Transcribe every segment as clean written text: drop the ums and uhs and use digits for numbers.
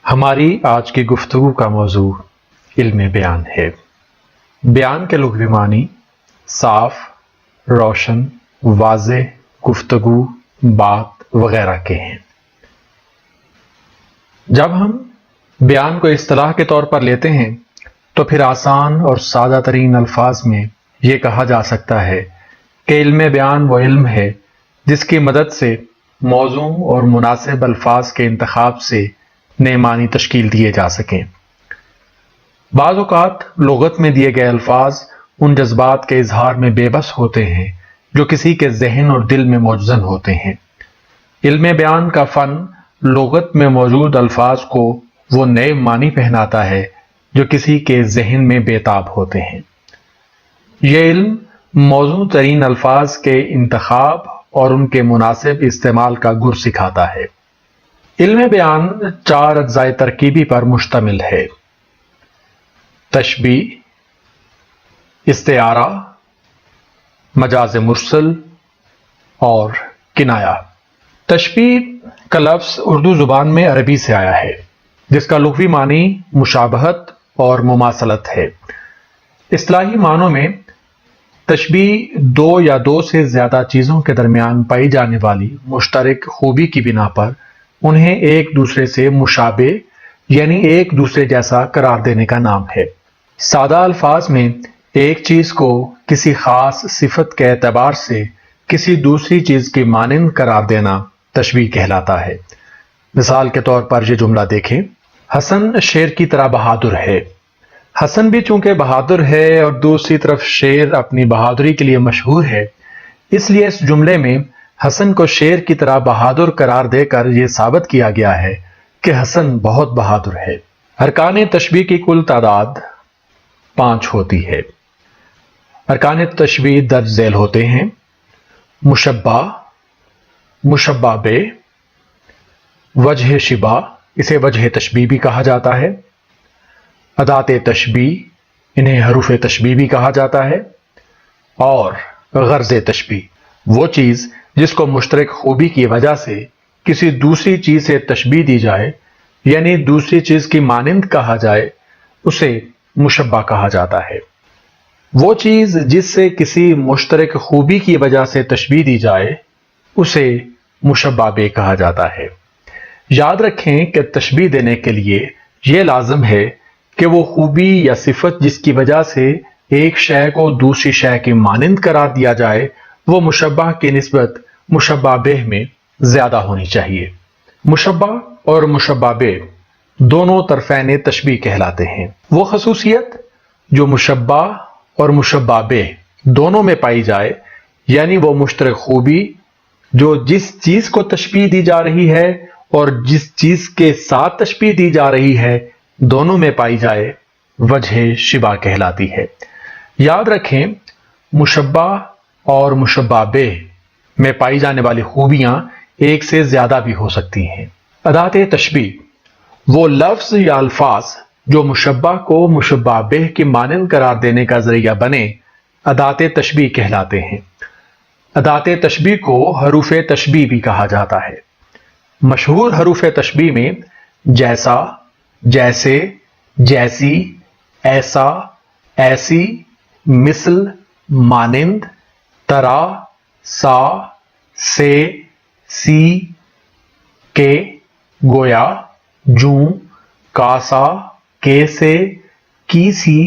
ہماری آج کی گفتگو کا موضوع علم بیان ہے۔ بیان کے لغوی معنی صاف، روشن، واضح، گفتگو، بات وغیرہ کے ہیں۔ جب ہم بیان کو اصطلاح کے طور پر لیتے ہیں تو پھر آسان اور سادہ ترین الفاظ میں یہ کہا جا سکتا ہے کہ علم بیان وہ علم ہے جس کی مدد سے موزوں اور مناسب الفاظ کے انتخاب سے نئے معنی تشکیل دیے جا سکیں۔ بعض اوقات لغت میں دیے گئے الفاظ ان جذبات کے اظہار میں بے بس ہوتے ہیں جو کسی کے ذہن اور دل میں موجزن ہوتے ہیں۔ علم بیان کا فن لغت میں موجود الفاظ کو وہ نئے معنی پہناتا ہے جو کسی کے ذہن میں بےتاب ہوتے ہیں۔ یہ علم موزوں ترین الفاظ کے انتخاب اور ان کے مناسب استعمال کا گر سکھاتا ہے۔ علم بیان 4 اجزائے ترکیبی پر مشتمل ہے: تشبیہ، استعارہ، مجاز مرسل اور کنایہ۔ تشبیہ کا لفظ اردو زبان میں عربی سے آیا ہے جس کا لغوی معنی مشابہت اور مماثلت ہے۔ اصطلاحی معنوں میں تشبیہ دو یا دو سے زیادہ چیزوں کے درمیان پائی جانے والی مشترک خوبی کی بنا پر انہیں ایک دوسرے سے مشابہ یعنی ایک دوسرے جیسا قرار دینے کا نام ہے۔ سادہ الفاظ میں ایک چیز کو کسی خاص صفت کے اعتبار سے کسی دوسری چیز کی مانند قرار دینا تشبیہ کہلاتا ہے۔ مثال کے طور پر یہ جملہ دیکھیں: حسن شیر کی طرح بہادر ہے۔ حسن بھی چونکہ بہادر ہے اور دوسری طرف شیر اپنی بہادری کے لیے مشہور ہے، اس لیے اس جملے میں حسن کو شیر کی طرح بہادر قرار دے کر یہ ثابت کیا گیا ہے کہ حسن بہت بہادر ہے۔ ارکان تشبیہ کی کل تعداد 5 ہوتی ہے۔ ارکان تشبیہ درج ذیل ہوتے ہیں: مشبہ، مشبہ بہ، وجہ شبہ، اسے وجہ تشبیہ بھی کہا جاتا ہے، ادات تشبیہ، انہیں حروف تشبیہ بھی کہا جاتا ہے، اور غرض تشبیہ، وہ چیز جس کو مشترک خوبی کی وجہ سے کسی دوسری چیز سے تشبیہ دی جائے یعنی دوسری چیز کی مانند کہا جائے اسے مشبہ کہا جاتا ہے۔ وہ چیز جس سے کسی مشترک خوبی کی وجہ سے تشبیہ دی جائے اسے مشبہ بہ کہا جاتا ہے۔ یاد رکھیں کہ تشبیہ دینے کے لیے یہ لازم ہے کہ وہ خوبی یا صفت جس کی وجہ سے ایک شے کو دوسری شے کی مانند قرار دیا جائے وہ مشبہ کی نسبت مشبہ بہ میں زیادہ ہونی چاہیے۔ مشبہ اور مشبہ بہ دونوں طرفین تشبیہ کہلاتے ہیں۔ وہ خصوصیت جو مشبہ اور مشبہ بہ دونوں میں پائی جائے یعنی وہ مشترک خوبی جو جس چیز کو تشبیہ دی جا رہی ہے اور جس چیز کے ساتھ تشبیہ دی جا رہی ہے دونوں میں پائی جائے وجہ شبہ کہلاتی ہے۔ یاد رکھیں مشبہ اور مشبہ بہ میں پائی جانے والی خوبیاں ایک سے زیادہ بھی ہو سکتی ہیں۔ ادات تشبیہ وہ لفظ یا الفاظ جو مشبہ کو مشبہ بہ کی مانند قرار دینے کا ذریعہ بنے ادات تشبیہ کہلاتے ہیں۔ ادات تشبیہ کو حروف تشبیہ بھی کہا جاتا ہے۔ مشہور حروف تشبیہ میں جیسا، جیسے، جیسی، ایسا، ایسی، مثل، مانند، طرح، سا، سے، سی، کے، گویا، جوں، کاسا، کیسے، کیسی،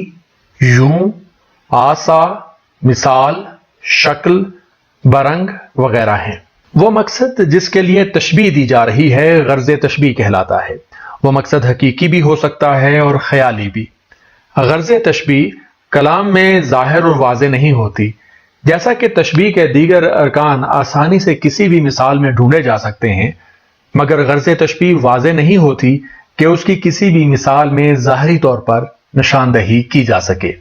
یوں، آسا، مثال، شکل، برنگ وغیرہ ہیں۔ وہ مقصد جس کے لیے تشبیہ دی جا رہی ہے غرض تشبیہ کہلاتا ہے۔ وہ مقصد حقیقی بھی ہو سکتا ہے اور خیالی بھی۔ غرض تشبیہ کلام میں ظاہر اور واضح نہیں ہوتی، جیسا کہ تشبیہ کے دیگر ارکان آسانی سے کسی بھی مثال میں ڈھونڈے جا سکتے ہیں، مگر غرض تشبیہ واضح نہیں ہوتی کہ اس کی کسی بھی مثال میں ظاہری طور پر نشاندہی کی جا سکے۔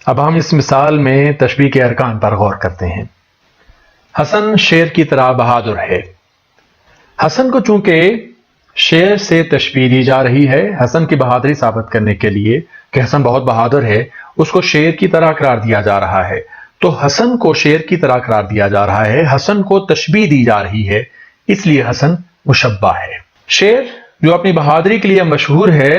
اب ہم اس مثال میں تشبیہ کے ارکان پر غور کرتے ہیں۔ حسن شیر کی طرح بہادر ہے۔ حسن کو چونکہ شیر سے تشبیہ دی جا رہی ہے، حسن کی بہادری ثابت کرنے کے لیے کہ حسن بہت بہادر ہے اس کو شیر کی طرح قرار دیا جا رہا ہے، تو حسن کو شیر کی طرح قرار دیا جا رہا ہے، حسن کو تشبیہ دی جا رہی ہے، اس لیے حسن مشبہ ہے۔ شیر جو اپنی بہادری کے لیے مشہور ہے،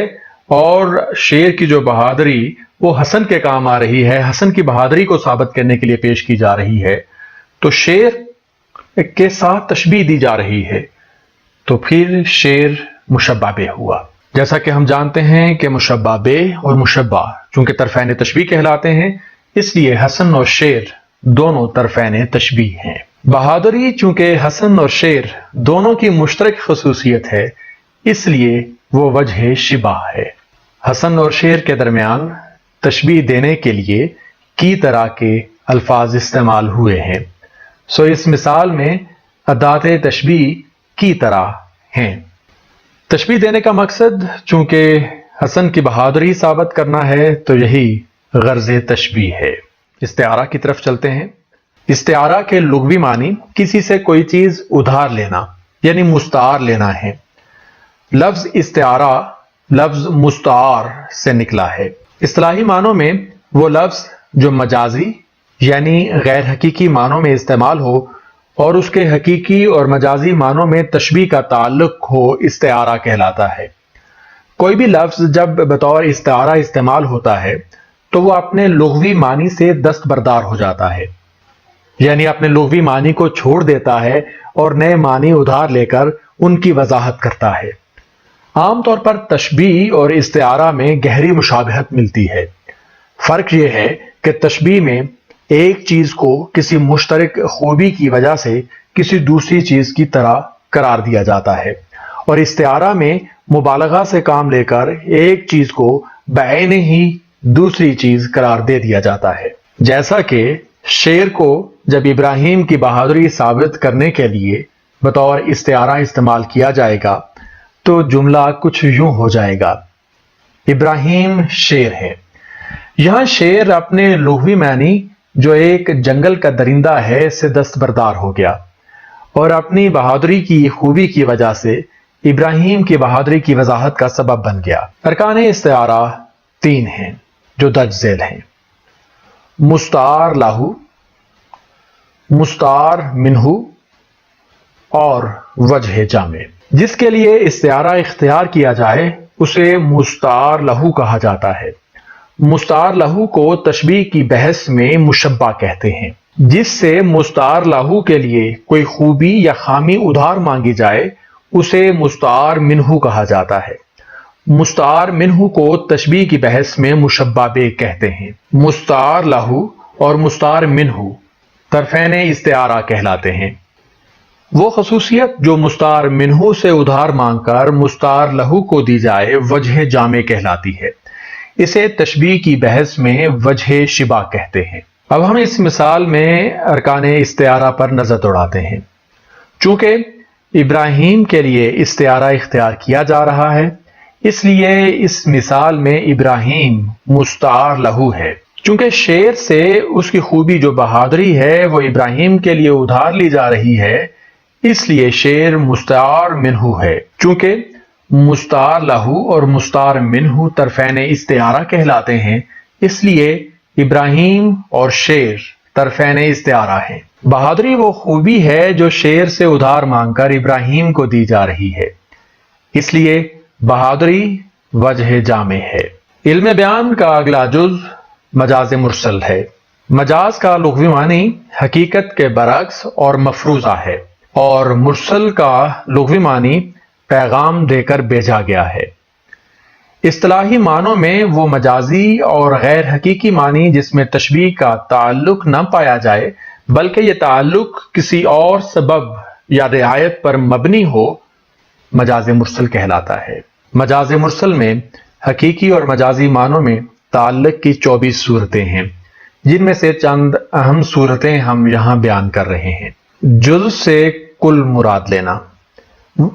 اور شیر کی جو بہادری وہ حسن کے کام آ رہی ہے، حسن کی بہادری کو ثابت کرنے کے لیے پیش کی جا رہی ہے، تو شیر کے ساتھ تشبیہ دی جا رہی ہے، تو پھر شیر مشبہ بہ ہوا۔ جیسا کہ ہم جانتے ہیں کہ مشبہ بہ اور مشبہ چونکہ طرفین تشبیہ کہلاتے ہیں، اس لیے حسن اور شیر دونوں طرفین تشبیہ ہیں۔ بہادری چونکہ حسن اور شیر دونوں کی مشترک خصوصیت ہے، اس لیے وہ وجہ شبہ ہے۔ حسن اور شیر کے درمیان تشبیہ دینے کے لیے کی طرح کے الفاظ استعمال ہوئے ہیں، سو اس مثال میں ادات تشبیہ کی طرح ہیں۔ تشبیہ دینے کا مقصد چونکہ حسن کی بہادری ثابت کرنا ہے، تو یہی غرض تشبیہ ہے۔ استعارہ کی طرف چلتے ہیں۔ استعارہ کے لغوی معنی کسی سے کوئی چیز ادھار لینا یعنی مستعار لینا ہے۔ لفظ استعارہ لفظ مستعار سے نکلا ہے۔ اصطلاحی معنوں میں وہ لفظ جو مجازی یعنی غیر حقیقی معنوں میں استعمال ہو اور اس کے حقیقی اور مجازی معنوں میں تشبیہ کا تعلق ہو، استعارہ کہلاتا ہے۔ کوئی بھی لفظ جب بطور استعارہ استعمال ہوتا ہے تو وہ اپنے لغوی معنی سے دستبردار ہو جاتا ہے، یعنی اپنے لغوی معنی کو چھوڑ دیتا ہے اور نئے معنی ادھار لے کر ان کی وضاحت کرتا ہے۔ عام طور پر تشبیہ اور استعارہ میں گہری مشابہت ملتی ہے۔ فرق یہ ہے کہ تشبیہ میں ایک چیز کو کسی مشترک خوبی کی وجہ سے کسی دوسری چیز کی طرح قرار دیا جاتا ہے، اور استعارہ میں مبالغہ سے کام لے کر ایک چیز کو بعینہ ہی دوسری چیز قرار دے دیا جاتا ہے۔ جیسا کہ شیر کو جب ابراہیم کی بہادری ثابت کرنے کے لیے بطور استعارہ استعمال کیا جائے گا تو جملہ کچھ یوں ہو جائے گا: ابراہیم شیر ہے۔ یہاں شیر اپنے لغوی معنی جو ایک جنگل کا درندہ ہے سے دستبردار ہو گیا، اور اپنی بہادری کی خوبی کی وجہ سے ابراہیم کی بہادری کی وضاحت کا سبب بن گیا۔ ارکان استعارہ 3 ہیں جو درج ذیل ہیں: مستعار لہو، مستعار منہ اور وجہ جامع۔ جس کے لیے استعارہ اختیار کیا جائے اسے مستعار لہو کہا جاتا ہے۔ مستعار لہو کو تشبیہ کی بحث میں مشبہ کہتے ہیں۔ جس سے مستعار لہو کے لیے کوئی خوبی یا خامی ادھار مانگی جائے اسے مستعار منہ کہا جاتا ہے۔ مستعار منہ کو تشبیہ کی بحث میں مشبہ بہ کہتے ہیں۔ مستعار لہو اور مستعار منہ طرفین استعارہ کہلاتے ہیں۔ وہ خصوصیت جو مستعار منہ سے ادھار مانگ کر مستعار لہو کو دی جائے وجہ جامع کہلاتی ہے۔ اسے تشبیہ کی بحث میں وجہ شبہ کہتے ہیں۔ اب ہم اس مثال میں ارکان استعارہ پر نظر دوڑاتے ہیں۔ چونکہ ابراہیم کے لیے استعارہ اختیار کیا جا رہا ہے، اس لیے اس مثال میں ابراہیم مستعار لہو ہے۔ چونکہ شیر سے اس کی خوبی جو بہادری ہے وہ ابراہیم کے لیے ادھار لی جا رہی ہے، اس لیے شیر مستعار منہ ہے۔ چونکہ مستعار لہو اور مستعار منہ طرفین استعارہ کہلاتے ہیں، اس لیے ابراہیم اور شیر طرفین استعارہ ہیں۔ بہادری وہ خوبی ہے جو شیر سے ادھار مانگ کر ابراہیم کو دی جا رہی ہے، اس لیے بہادری وجہ جامع ہے۔ علم بیان کا اگلا جز مجاز مرسل ہے۔ مجاز کا لغوی معنی حقیقت کے برعکس اور مفروضہ ہے، اور مرسل کا لغوی معنی پیغام دے کر بھیجا گیا ہے۔ اصطلاحی معنوں میں وہ مجازی اور غیر حقیقی معنی جس میں تشبیہ کا تعلق نہ پایا جائے بلکہ یہ تعلق کسی اور سبب یا رعایت پر مبنی ہو، مجاز مرسل کہلاتا ہے۔ مجاز مرسل میں حقیقی اور مجازی معنوں میں تعلق کی 24 صورتیں ہیں، جن میں سے چند اہم صورتیں ہم یہاں بیان کر رہے ہیں۔ جز سے کل مراد لینا۔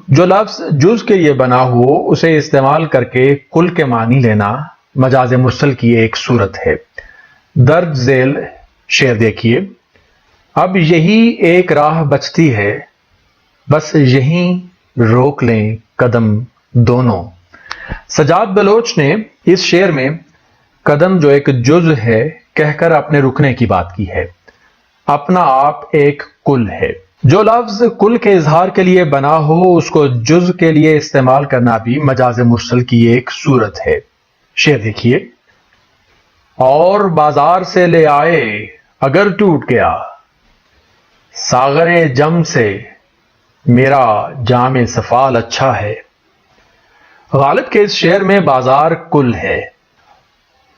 جو لفظ جز کے لیے بنا ہو اسے استعمال کر کے کل کے معنی لینا مجاز مرسل کی ایک صورت ہے۔ درج ذیل شعر دیکھیے: اب یہی ایک راہ بچتی ہے، بس یہیں روک لیں قدم دونوں۔ سجاد بلوچ نے اس شعر میں قدم جو ایک جز ہے کہہ کر اپنے رکنے کی بات کی ہے۔ اپنا آپ ایک کل ہے۔ جو لفظ کل کے اظہار کے لیے بنا ہو اس کو جز کے لیے استعمال کرنا بھی مجاز مرسل کی ایک صورت ہے۔ شعر دیکھیے، اور بازار سے لے آئے اگر ٹوٹ گیا، ساغر جم سے میرا جام سفال اچھا ہے۔ غالب کے اس شعر میں بازار کل ہے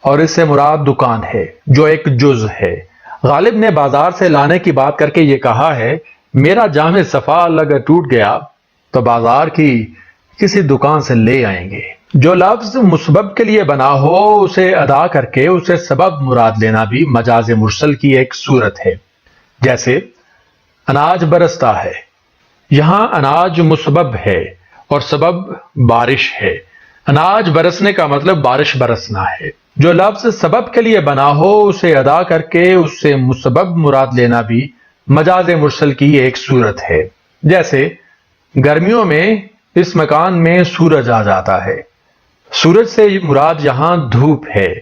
اور اس سے مراد دکان ہے جو ایک جز ہے۔ غالب نے بازار سے لانے کی بات کر کے یہ کہا ہے، میرا جام سفال اگر ٹوٹ گیا تو بازار کی کسی دکان سے لے آئیں گے۔ جو لفظ مسبب کے لیے بنا ہو اسے ادا کر کے اسے سبب مراد لینا بھی مجاز مرسل کی ایک صورت ہے۔ جیسے اناج برستا ہے، یہاں اناج مسبب ہے اور سبب بارش ہے۔ اناج برسنے کا مطلب بارش برسنا ہے۔ جو لفظ سبب کے لیے بنا ہو اسے ادا کر کے اس سے مسبب مراد لینا بھی مجاز مرسل کی ایک صورت ہے۔ جیسے گرمیوں میں اس مکان میں سورج آ جاتا ہے، سورج سے مراد یہاں دھوپ ہے۔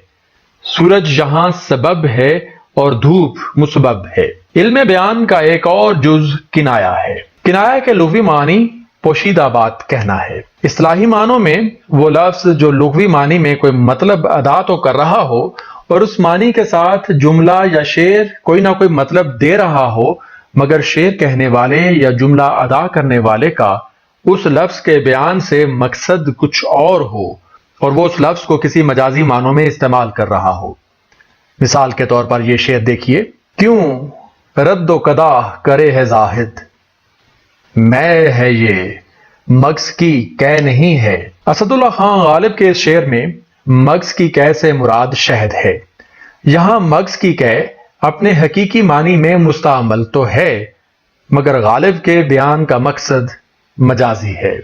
سورج یہاں سبب ہے اور دھوپ مسبب ہے۔ علم بیان کا ایک اور جز کنایا ہے۔ کنایا کے لغوی معنی پوشیدہ بات کہنا ہے۔ اصطلاحی معنوں میں وہ لفظ جو لغوی معنی میں کوئی مطلب ادا تو کر رہا ہو اور اس معنی کے ساتھ جملہ یا شعر کوئی نہ کوئی مطلب دے رہا ہو، مگر شعر کہنے والے یا جملہ ادا کرنے والے کا اس لفظ کے بیان سے مقصد کچھ اور ہو اور وہ اس لفظ کو کسی مجازی معنوں میں استعمال کر رہا ہو۔ مثال کے طور پر یہ شعر دیکھیے، کیوں رد و قدا کرے ہے زاہد، میں ہے یہ مغز کی کہہ نہیں ہے۔ اسد اللہ خان غالب کے اس شعر میں مغز کی کہہ سے مراد شہد ہے۔ یہاں مغز کی کہہ اپنے حقیقی معنی میں مستعمل تو ہے مگر غالب کے بیان کا مقصد مجازی ہے۔